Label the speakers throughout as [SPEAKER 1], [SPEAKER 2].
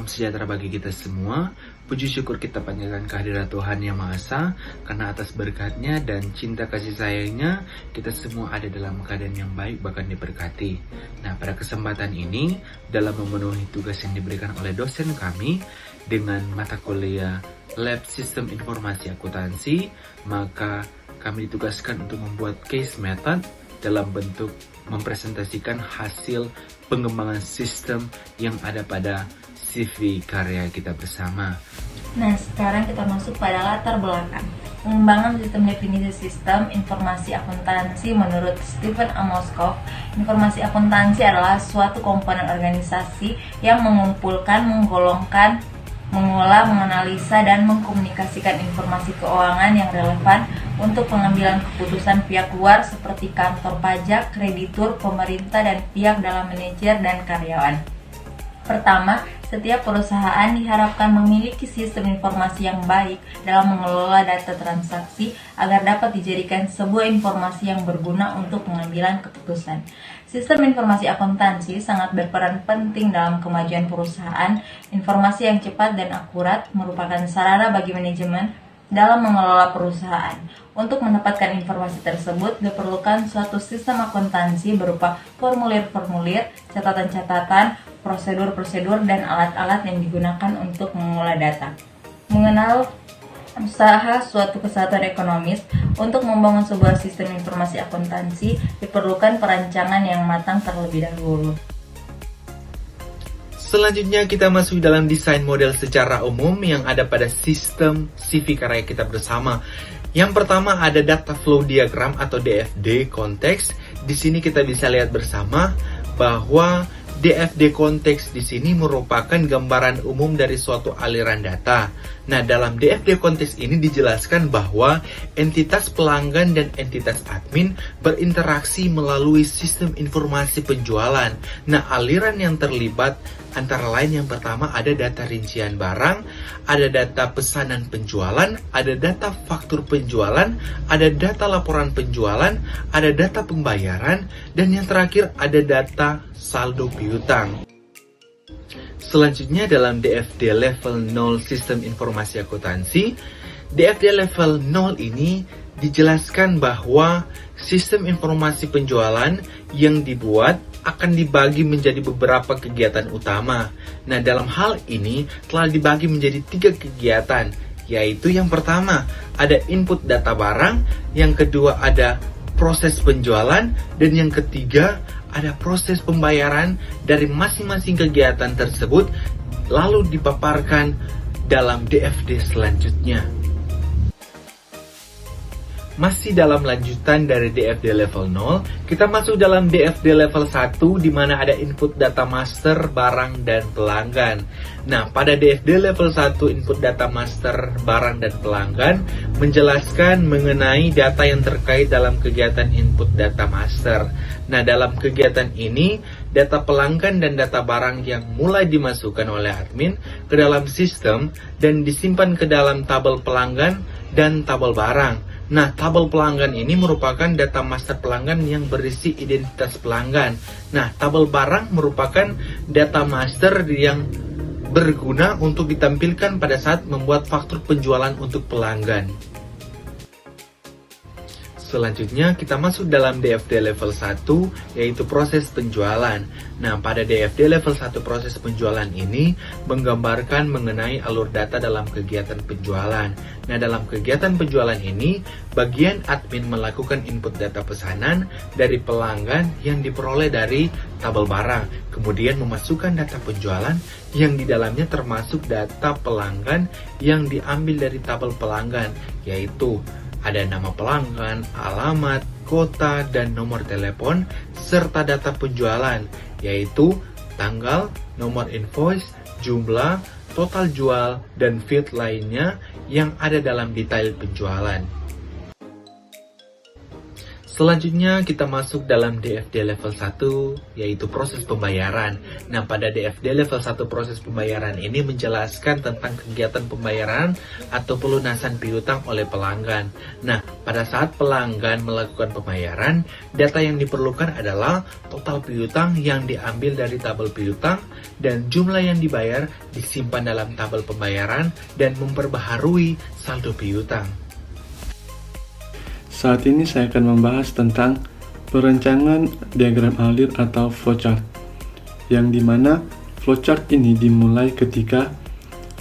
[SPEAKER 1] Salam sejahtera bagi kita semua. Puji syukur kita panjatkan kehadirat Tuhan Yang Maha Esa, karena atas berkat-Nya dan cinta kasih sayang-Nya, kita semua ada dalam keadaan yang baik, bahkan diberkati. Nah, pada kesempatan ini, dalam memenuhi tugas yang diberikan oleh dosen kami, dengan mata kuliah Lab Sistem Informasi Akuntansi, maka kami ditugaskan untuk membuat case method dalam bentuk mempresentasikan hasil pengembangan sistem yang ada pada CV karya kita bersama.
[SPEAKER 2] Nah, sekarang kita masuk pada latar belakang. Pengembangan sistem definisi sistem informasi akuntansi menurut Stephen A. Moskow. Informasi akuntansi adalah suatu komponen organisasi yang mengumpulkan, menggolongkan, mengolah, menganalisa, dan mengkomunikasikan informasi keuangan yang relevan untuk pengambilan keputusan pihak luar seperti kantor pajak, kreditur, pemerintah, dan pihak dalam manajer dan karyawan. Pertama, setiap perusahaan diharapkan memiliki sistem informasi yang baik dalam mengelola data transaksi agar dapat dijadikan sebuah informasi yang berguna untuk pengambilan keputusan. Sistem informasi akuntansi sangat berperan penting dalam kemajuan perusahaan. Informasi yang cepat dan akurat merupakan sarana bagi manajemen dalam mengelola perusahaan. Untuk mendapatkan informasi tersebut diperlukan suatu sistem akuntansi berupa formulir-formulir, catatan-catatan, prosedur-prosedur, dan alat-alat yang digunakan untuk mengolah data. Mengenal usaha suatu kesatuan ekonomis. Untuk membangun sebuah sistem informasi akuntansi diperlukan perancangan yang matang terlebih dahulu.
[SPEAKER 1] Selanjutnya kita masuk dalam desain model secara umum yang ada pada sistem CV karya kita bersama. Yang pertama ada data flow diagram atau DFD konteks. Di sini kita bisa lihat bersama bahwa DFD konteks di sini merupakan gambaran umum dari suatu aliran data. Nah, dalam DFD konteks ini dijelaskan bahwa entitas pelanggan dan entitas admin berinteraksi melalui sistem informasi penjualan. Nah, aliran yang terlibat antara lain yang pertama ada data rincian barang, ada data pesanan penjualan, ada data faktur penjualan, ada data laporan penjualan, ada data pembayaran, dan yang terakhir ada data saldo piutang. Selanjutnya dalam DFD level 0 sistem informasi akuntansi, DFD level 0 ini dijelaskan bahwa sistem informasi penjualan yang dibuat akan dibagi menjadi beberapa kegiatan utama. Nah, dalam hal ini telah dibagi menjadi 3 kegiatan, yaitu yang pertama ada input data barang, yang kedua ada proses penjualan, dan yang ketiga ada proses pembayaran dari masing-masing kegiatan tersebut lalu dipaparkan dalam DFD selanjutnya. Masih dalam lanjutan dari DFD level 0, kita masuk dalam DFD level 1 di mana ada input data master, barang, dan pelanggan. Nah, pada DFD level 1 input data master, barang, dan pelanggan menjelaskan mengenai data yang terkait dalam kegiatan input data master. Nah, dalam kegiatan ini, data pelanggan dan data barang yang mulai dimasukkan oleh admin ke dalam sistem dan disimpan ke dalam tabel pelanggan dan tabel barang. Nah, tabel pelanggan ini merupakan data master pelanggan yang berisi identitas pelanggan. Nah, tabel barang merupakan data master yang berguna untuk ditampilkan pada saat membuat faktur penjualan untuk pelanggan. Selanjutnya kita masuk dalam DFD level 1 yaitu proses penjualan. Nah, pada DFD level 1 proses penjualan ini menggambarkan mengenai alur data dalam kegiatan penjualan. Nah, dalam kegiatan penjualan ini bagian admin melakukan input data pesanan dari pelanggan yang diperoleh dari tabel barang, kemudian memasukkan data penjualan yang di dalamnya termasuk data pelanggan yang diambil dari tabel pelanggan, yaitu ada nama pelanggan, alamat, kota, dan nomor telepon, serta data penjualan, yaitu tanggal, nomor invoice, jumlah, total jual, dan field lainnya yang ada dalam detail penjualan. Selanjutnya kita masuk dalam DFD level 1, yaitu proses pembayaran. Nah, pada DFD level 1 proses pembayaran ini menjelaskan tentang kegiatan pembayaran atau pelunasan piutang oleh pelanggan. Nah, pada saat pelanggan melakukan pembayaran, data yang diperlukan adalah total piutang yang diambil dari tabel piutang dan jumlah yang dibayar disimpan dalam tabel pembayaran dan memperbaharui saldo piutang.
[SPEAKER 3] Saat ini saya akan membahas tentang perencanaan diagram alir atau flowchart, yang dimana flowchart ini dimulai ketika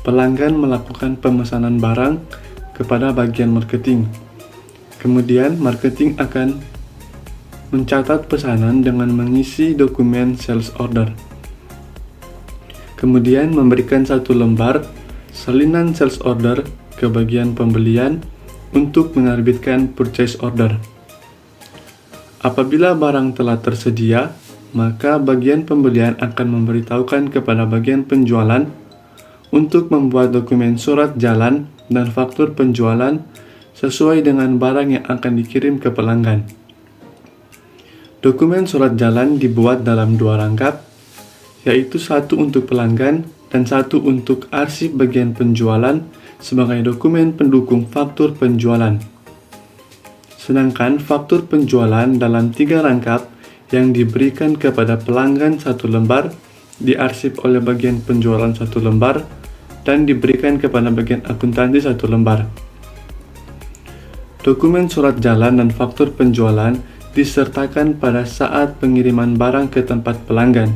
[SPEAKER 3] pelanggan melakukan pemesanan barang kepada bagian marketing. Kemudian marketing akan mencatat pesanan dengan mengisi dokumen sales order. Kemudian memberikan satu lembar salinan sales order ke bagian pembelian untuk menerbitkan purchase order. Apabila barang telah tersedia, maka bagian pembelian akan memberitahukan kepada bagian penjualan untuk membuat dokumen surat jalan dan faktur penjualan sesuai dengan barang yang akan dikirim ke pelanggan. Dokumen surat jalan dibuat dalam 2 rangkap, yaitu satu untuk pelanggan dan satu untuk arsip bagian penjualan sebagai dokumen pendukung faktur penjualan. Sedangkan faktur penjualan dalam 3 rangkap yang diberikan kepada pelanggan 1 lembar, diarsip oleh bagian penjualan 1 lembar, dan diberikan kepada bagian akuntansi 1 lembar. Dokumen surat jalan dan faktur penjualan disertakan pada saat pengiriman barang ke tempat pelanggan.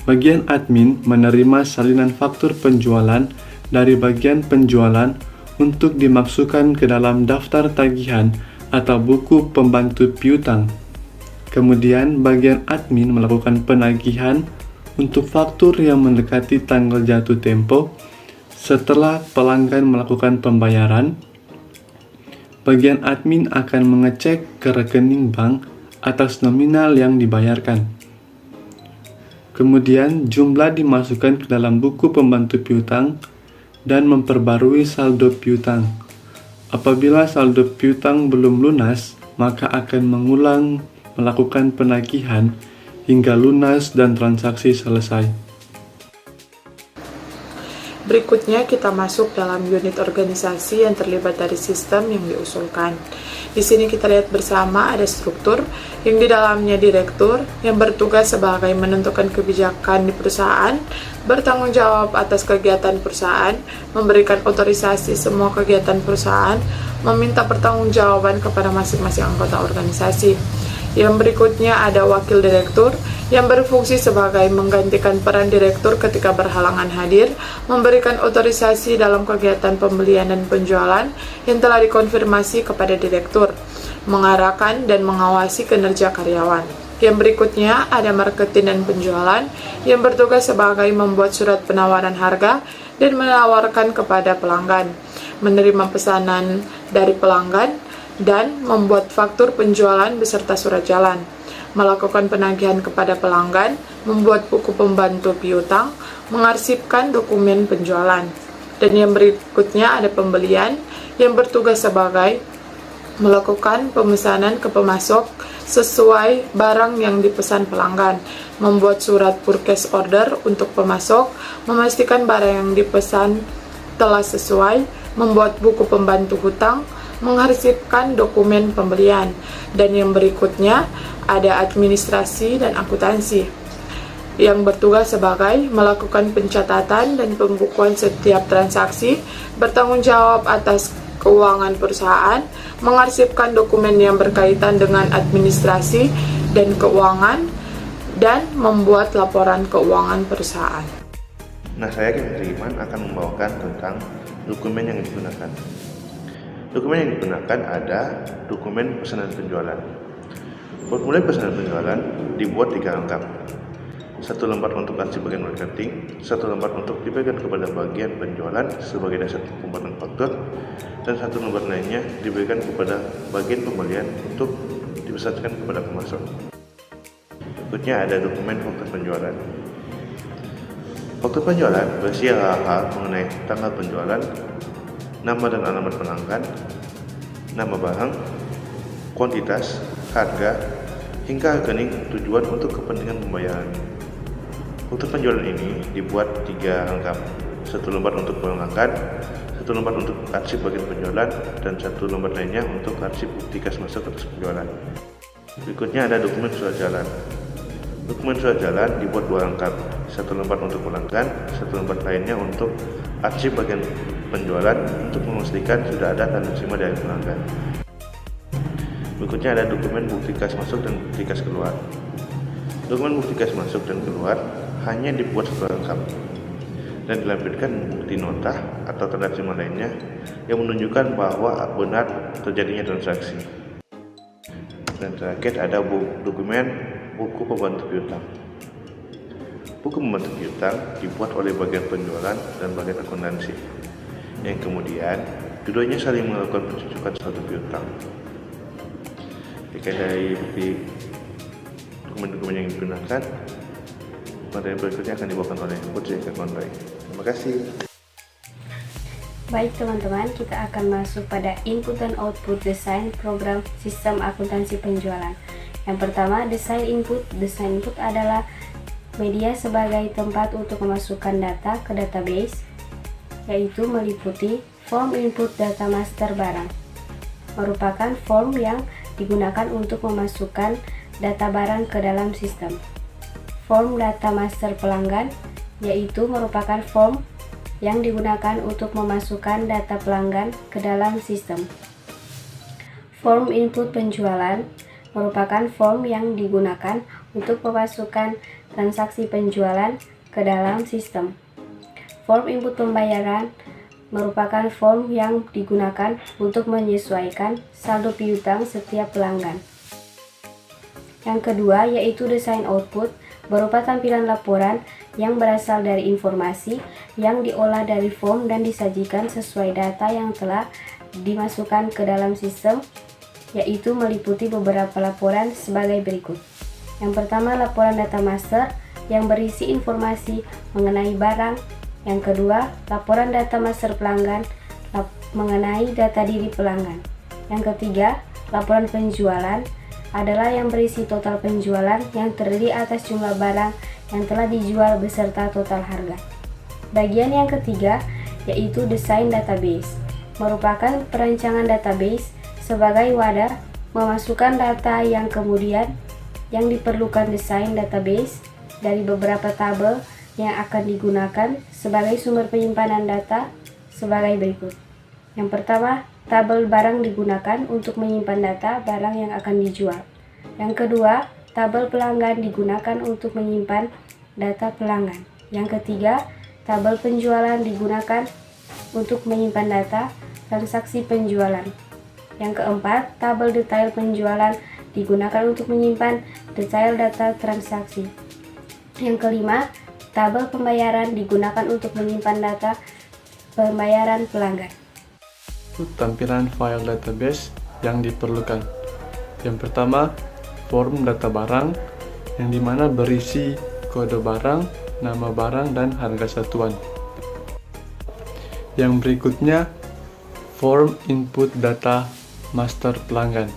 [SPEAKER 3] Bagian admin menerima salinan faktur penjualan dari bagian penjualan untuk dimasukkan ke dalam daftar tagihan atau buku pembantu piutang. Kemudian bagian admin melakukan penagihan untuk faktur yang mendekati tanggal jatuh tempo. Setelah pelanggan melakukan pembayaran, bagian admin akan mengecek ke rekening bank atas nominal yang dibayarkan. Kemudian jumlah dimasukkan ke dalam buku pembantu piutang dan memperbarui saldo piutang. Apabila saldo piutang belum lunas, maka akan mengulang melakukan penagihan hingga lunas dan transaksi selesai.
[SPEAKER 4] Berikutnya kita masuk dalam unit organisasi yang terlibat dari sistem yang diusulkan. Di sini kita lihat bersama ada struktur yang di dalamnya direktur yang bertugas sebagai menentukan kebijakan di perusahaan, bertanggung jawab atas kegiatan perusahaan, memberikan otorisasi semua kegiatan perusahaan, meminta pertanggungjawaban kepada masing-masing anggota organisasi. Yang berikutnya ada wakil direktur yang berfungsi sebagai menggantikan peran direktur ketika berhalangan hadir, memberikan otorisasi dalam kegiatan pembelian dan penjualan yang telah dikonfirmasi kepada direktur, mengarahkan dan mengawasi kinerja karyawan. Yang berikutnya ada marketing dan penjualan yang bertugas sebagai membuat surat penawaran harga dan menawarkan kepada pelanggan, menerima pesanan dari pelanggan, dan membuat faktur penjualan beserta surat jalan, melakukan penagihan kepada pelanggan, membuat buku pembantu piutang, mengarsipkan dokumen penjualan. Dan yang berikutnya ada pembelian yang bertugas sebagai melakukan pemesanan ke pemasok sesuai barang yang dipesan pelanggan, membuat surat purchase order untuk pemasok, memastikan barang yang dipesan telah sesuai, membuat buku pembantu hutang, mengarsipkan dokumen pembelian. Dan yang berikutnya ada administrasi dan akuntansi yang bertugas sebagai melakukan pencatatan dan pembukuan setiap transaksi, bertanggung jawab atas keuangan perusahaan, mengarsipkan dokumen yang berkaitan dengan administrasi dan keuangan, dan membuat laporan keuangan perusahaan.
[SPEAKER 5] Nah, saya Kim Iman akan membawakan tentang dokumen yang digunakan. Dokumen yang digunakan ada dokumen pesanan penjualan. Formula pesanan penjualan dibuat 3 angka. 1 lembar untuk arsip bagian marketing, 1 lembar untuk diberikan kepada bagian penjualan sebagai dasar pembuatan faktur, dan 1 lembar lainnya diberikan kepada bagian pembelian untuk dipesankan kepada pemasok. Berikutnya ada dokumen faktur penjualan. Faktur penjualan berisi hal-hal mengenai tanggal penjualan, nama dan alamat pelanggan, nama barang, kuantitas, harga, hingga rekening tujuan untuk kepentingan pembayaran. Untuk penjualan ini dibuat 3 lengkap, 1 lembar untuk pelengkapan, 1 lembar untuk arsip bagian penjualan, dan 1 lembar lainnya untuk arsip bukti kas masuk atas penjualan. Berikutnya ada dokumen surat jalan. Dokumen surat jalan dibuat 2 lengkap, 1 lembar untuk pelanggan, 1 lembar lainnya untuk arsip bagian penjualan untuk memastikan sudah ada tanda terima dari pelanggan. Berikutnya ada dokumen bukti kas masuk dan bukti kas keluar. Dokumen bukti kas masuk dan keluar hanya dibuat 1 lengkap dan dilampirkan bukti nota atau tanda terima lainnya yang menunjukkan bahwa benar terjadinya transaksi. Dan terakhir ada dokumen buku pembantu piutang. Buku pembantu piutang dibuat oleh bagian penjualan dan bagian akuntansi, yang kemudian keduanya saling melakukan pencocokan suatu piutang. Jika dari dokumen-dokumen yang digunakan, materi berikutnya akan dibawakan oleh Putri Eka Konroy. Terima kasih.
[SPEAKER 6] Baik teman-teman, kita akan masuk pada input dan output desain program sistem akuntansi penjualan. Yang pertama, desain input. Desain input adalah media sebagai tempat untuk memasukkan data ke database, yaitu meliputi form input data master barang. Merupakan form yang digunakan untuk memasukkan data barang ke dalam sistem. Form data master pelanggan, yaitu merupakan form yang digunakan untuk memasukkan data pelanggan ke dalam sistem. Form input penjualan merupakan form yang digunakan untuk memasukkan transaksi penjualan ke dalam sistem. Form input pembayaran merupakan form yang digunakan untuk menyesuaikan saldo piutang setiap pelanggan. Yang kedua yaitu desain output, berupa tampilan laporan yang berasal dari informasi yang diolah dari form dan disajikan sesuai data yang telah dimasukkan ke dalam sistem, yaitu meliputi beberapa laporan sebagai berikut. Yang pertama, laporan data master yang berisi informasi mengenai barang. Yang kedua, laporan data master pelanggan mengenai data diri pelanggan. Yang ketiga, laporan penjualan adalah yang berisi total penjualan yang terdiri atas jumlah barang yang telah dijual beserta total harga. Bagian yang ketiga yaitu desain database, merupakan perancangan database sebagai wadah memasukkan data yang kemudian yang diperlukan desain database dari beberapa tabel yang akan digunakan sebagai sumber penyimpanan data sebagai berikut. Yang pertama, tabel barang digunakan untuk menyimpan data barang yang akan dijual. Yang kedua, tabel pelanggan digunakan untuk menyimpan data pelanggan. Yang ketiga, tabel penjualan digunakan untuk menyimpan data transaksi penjualan. Yang keempat, tabel detail penjualan digunakan untuk menyimpan detail data transaksi. Yang kelima, tabel pembayaran digunakan untuk menyimpan data pembayaran pelanggan.
[SPEAKER 3] Tampilan file database yang diperlukan. Yang pertama, form data barang yang dimana berisi kode barang, nama barang, dan harga satuan. Yang berikutnya, form input data master pelanggan,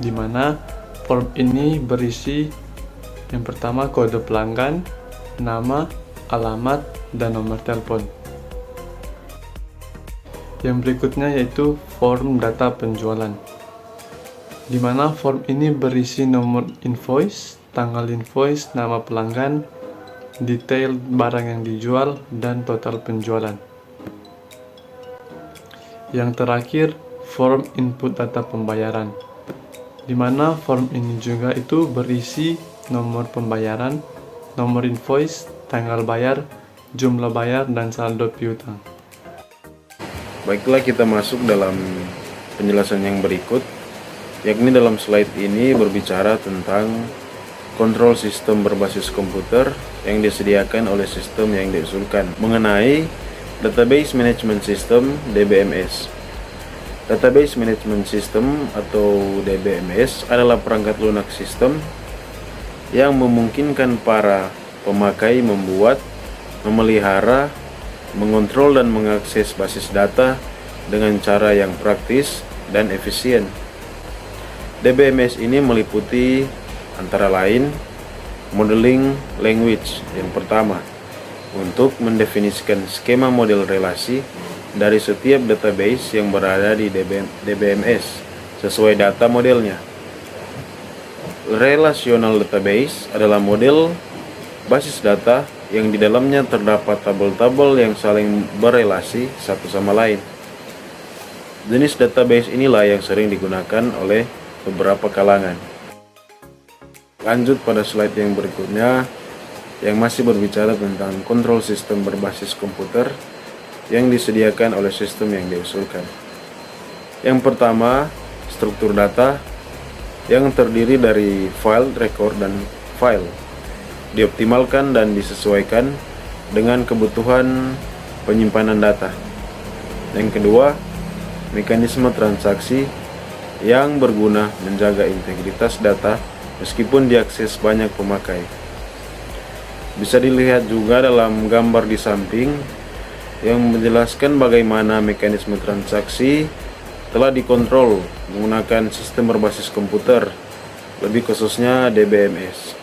[SPEAKER 3] dimana form ini berisi yang pertama kode pelanggan, nama, alamat, dan nomor telepon. Yang berikutnya yaitu form data penjualan, di mana form ini berisi nomor invoice, tanggal invoice, nama pelanggan, detail barang yang dijual, dan total penjualan. Yang terakhir, form input data pembayaran, di mana form ini juga itu berisi nomor pembayaran, nomor invoice, tanggal bayar, jumlah bayar, dan saldo piutang.
[SPEAKER 7] Baiklah, kita masuk dalam penjelasan yang berikut, yakni dalam slide ini berbicara tentang kontrol sistem berbasis komputer yang disediakan oleh sistem yang diusulkan mengenai Database Management System (DBMS). Database Management System atau DBMS adalah perangkat lunak sistem yang memungkinkan para pemakai membuat, memelihara, mengontrol dan mengakses basis data dengan cara yang praktis dan efisien. DBMS ini meliputi antara lain modeling language yang pertama, untuk mendefinisikan skema model relasi dari setiap database yang berada di DBMS sesuai data modelnya. Relational database adalah model basis data yang di dalamnya terdapat tabel-tabel yang saling berelasi satu sama lain. Jenis database inilah yang sering digunakan oleh beberapa kalangan. Lanjut pada slide yang berikutnya yang masih berbicara tentang kontrol sistem berbasis komputer yang disediakan oleh sistem yang diusulkan. Yang pertama, struktur data yang terdiri dari file, record, dan file dioptimalkan dan disesuaikan dengan kebutuhan penyimpanan data. Yang kedua, mekanisme transaksi yang berguna menjaga integritas data meskipun diakses banyak pemakai. Bisa dilihat juga dalam gambar di samping yang menjelaskan bagaimana mekanisme transaksi telah dikontrol menggunakan sistem berbasis komputer, lebih khususnya DBMS.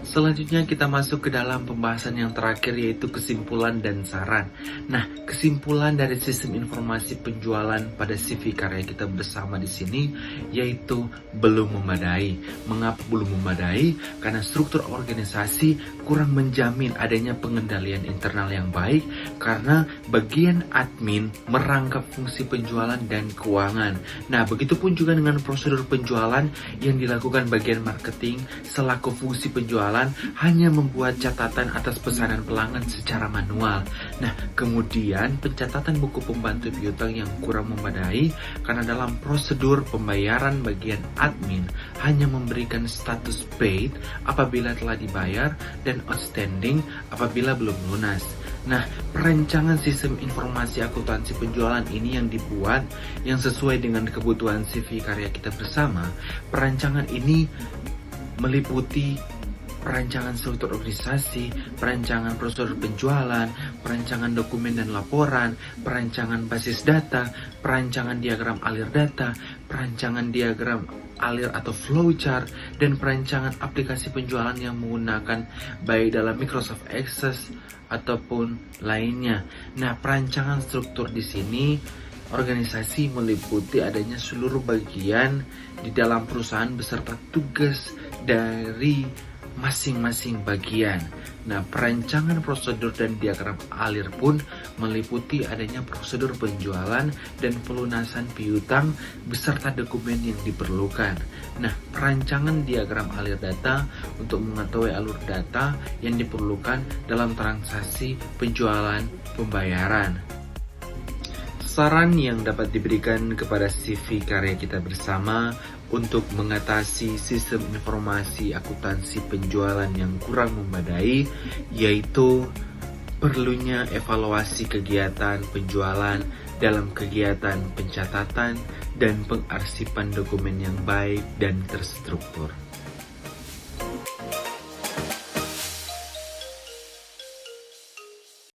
[SPEAKER 1] Selanjutnya kita masuk ke dalam pembahasan yang terakhir, yaitu kesimpulan dan saran. Nah, kesimpulan dari sistem informasi penjualan pada CV karya kita bersama di sini yaitu belum memadai. Mengapa belum memadai? Karena struktur organisasi kurang menjamin adanya pengendalian internal yang baik, karena bagian admin merangkap fungsi penjualan dan keuangan. Nah, begitupun juga dengan prosedur penjualan yang dilakukan bagian marketing selaku fungsi penjualan hanya membuat catatan atas pesanan pelanggan secara manual. Nah, kemudian pencatatan buku pembantu piutang yang kurang memadai karena dalam prosedur pembayaran bagian admin hanya memberikan status paid apabila telah dibayar dan outstanding apabila belum lunas. Nah, perancangan sistem informasi akuntansi penjualan ini yang dibuat yang sesuai dengan kebutuhan CV karya kita bersama. Perancangan ini meliputi perancangan struktur organisasi, perancangan prosedur penjualan, perancangan dokumen dan laporan, perancangan basis data, perancangan diagram alir data, perancangan diagram alir atau flowchart, dan perancangan aplikasi penjualan yang menggunakan baik dalam Microsoft Access ataupun lainnya. Nah, perancangan struktur di sini organisasi meliputi adanya seluruh bagian di dalam perusahaan beserta tugas dari masing-masing bagian. Nah, perancangan prosedur dan diagram alir pun meliputi adanya prosedur penjualan dan pelunasan piutang beserta dokumen yang diperlukan. Nah, perancangan diagram alir data untuk mengetahui alur data yang diperlukan dalam transaksi penjualan pembayaran. Saran yang dapat diberikan kepada CV karya kita bersama untuk mengatasi sistem informasi akuntansi penjualan yang kurang memadai, yaitu perlunya evaluasi kegiatan penjualan dalam kegiatan pencatatan dan pengarsipan dokumen yang baik dan terstruktur.